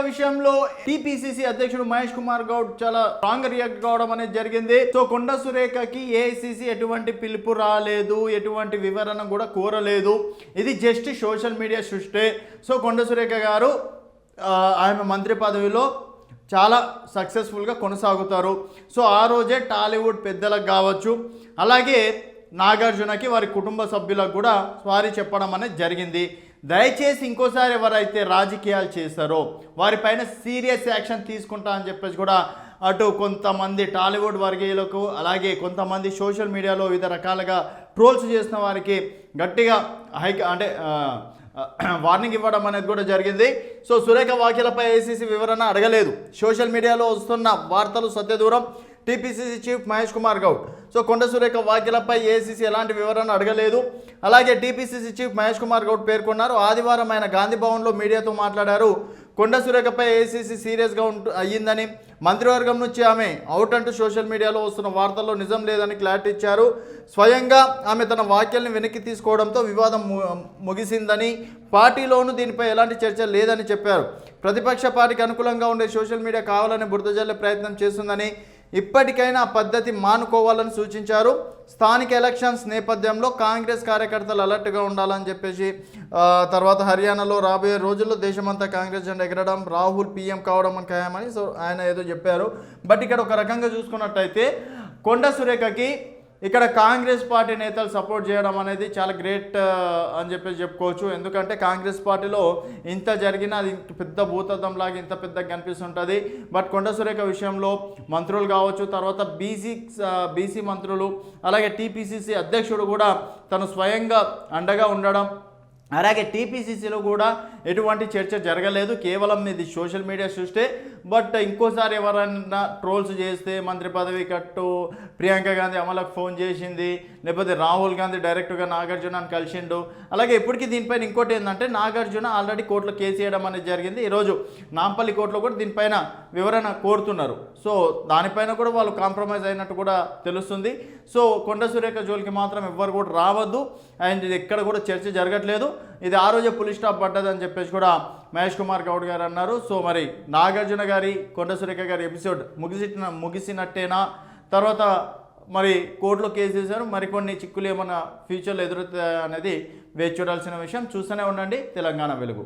విషయంలో టీపీసీసీ అధ్యక్షుడు మహేష్ కుమార్ గౌడ్ చాలా స్ట్రాంగ్ రియాక్ట్ కావడం అనేది జరిగింది. సో కొండ సురేఖకి ఏఐసీసీ ఎటువంటి పిలుపు రాలేదు, ఎటువంటి వివరణ కూడా కోరలేదు. ఇది జస్ట్ సోషల్ మీడియా సృష్టి. సో కొండ సురేఖ గారు ఆమె మంత్రి పదవిలో చాలా సక్సెస్ఫుల్గా కొనసాగుతారు. సో ఆ రోజే టాలీవుడ్ పెద్దలకు కావచ్చు, అలాగే నాగార్జునకి వారి కుటుంబ సభ్యులకు కూడా సారీ చెప్పడం అనేది జరిగింది. దయచేసి ఇంకోసారి ఎవరైతే రాజకీయాలు చేస్తారో వారిపైన సీరియస్ యాక్షన్ తీసుకుంటా అని చెప్పేసి కూడా అటు కొంతమంది టాలీవుడ్ వర్గీయులకు, అలాగే కొంతమంది సోషల్ మీడియాలో వివిధ రకాలుగా ట్రోల్స్ చేసిన వారికి గట్టిగా వార్నింగ్ ఇవ్వడం అనేది కూడా జరిగింది. సో సురేఖ వ్యాఖ్యలపై ఏఐసీసీ వివరణ అడగలేదు. సోషల్ మీడియాలో వస్తున్న వార్తలు సత్యదూరం. TPCC chief Mahesh Kumar Goud. So Konda Surekha వ్యాఖ్యలపై ఏఐసీసీ ఎలాంటి వివరణ అడగలేదు. అలాగే టీపీసీసీ చీఫ్ మహేష్ కుమార్ గౌడ్ పేర్కొన్నారు. ఆదివారం ఆయన గాంధీ భవన్లో మీడియాతో మాట్లాడారు. కొండ సురేఖపై ఏఐసీసీ సీరియస్గా అయ్యిందని, మంత్రివర్గం నుంచి ఆమె అవుట్ అంటూ సోషల్ మీడియాలో వస్తున్న వార్తల్లో నిజం లేదని క్లారిటీ ఇచ్చారు. స్వయంగా ఆమె తన వ్యాఖ్యల్ని వెనక్కి తీసుకోవడంతో వివాదం ముగిసిందని, పార్టీలోనూ దీనిపై ఎలాంటి చర్చ లేదని చెప్పారు. ప్రతిపక్ష పార్టీకి అనుకూలంగా ఉండే సోషల్ మీడియా కావాలని బురద జల్లే ప్రయత్నం చేస్తుందని, ఇప్పటికైనా ఆ పద్ధతి మానుకోవాలని సూచించారు. స్థానిక ఎలక్షన్స్ నేపథ్యంలో కాంగ్రెస్ కార్యకర్తలు అలర్ట్గా ఉండాలని చెప్పేసి, తర్వాత హర్యానాలో రాబోయే రోజుల్లో దేశమంతా కాంగ్రెస్ జెండా ఎగరడం, రాహుల్ పీఎం కావడం అని ఖాయమని సో ఆయన ఏదో చెప్పారు. బట్ ఇక్కడ ఒక రకంగా చూసుకున్నట్టయితే కొండ సురేఖకి ఇక్కడ కాంగ్రెస్ పార్టీ నేతలు సపోర్ట్ చేయడం అనేది చాలా గ్రేట్ అని చెప్పేసి చెప్పుకోవచ్చు. ఎందుకంటే కాంగ్రెస్ పార్టీలో ఇంత జరిగినా అది పెద్ద భూతద్దంలాగా ఇంత పెద్దగా కనిపిస్తుంటుంది. బట్ కొండ సురేఖ విషయంలో మంత్రులు కావచ్చు, తర్వాత బీసీ మంత్రులు, అలాగే టీపీసీసీ అధ్యక్షుడు కూడా తను స్వయంగా అండగా ఉండడం, అలాగే టీపీసీసీలో కూడా ఎటువంటి చర్చ జరగలేదు. కేవలం ఇది సోషల్ మీడియా సృష్టి. బట్ ఇంకోసారి ఎవరైనా ట్రోల్స్ చేస్తే మంత్రి పదవి కట్టు, ప్రియాంక గాంధీ అమలకు ఫోన్ చేసింది, లేకపోతే రాహుల్ గాంధీ డైరెక్ట్గా నాగార్జునని కలిసిండు. అలాగే ఇప్పటికీ దీనిపైన ఇంకోటి ఏంటంటే నాగార్జున ఆల్రెడీ కోర్టులో కేసు వేయడం అనేది జరిగింది. ఈరోజు నాంపల్లి కోర్టులో కూడా దీనిపైన వివరణ కోరుతున్నారు. సో దానిపైన కూడా వాళ్ళు కాంప్రమైజ్ అయినట్టు కూడా తెలుస్తుంది. సో కొండ సురేఖ జోలికి మాత్రం ఎవ్వరు కూడా రావద్దు, అండ్ ఇది ఎక్కడ కూడా చర్చ జరగట్లేదు. ఇది ఆ రోజే పులి స్టాప్ పడ్డదని చెప్పేసి కూడా మహేష్ కుమార్ గౌడ్ గారు అన్నారు. సో మరి నాగార్జున గారి కొండ సురేఖ గారి ఎపిసోడ్ ముగిసినట్టేనా? తర్వాత మరి కోర్టులో కేసు చేశారు, మరికొన్ని చిక్కులు ఏమన్నా ఫ్యూచర్లో ఎదురవుతాయి అనేది వేచి చూడాల్సిన విషయం. చూస్తూనే ఉండండి తెలంగాణ వెలుగు.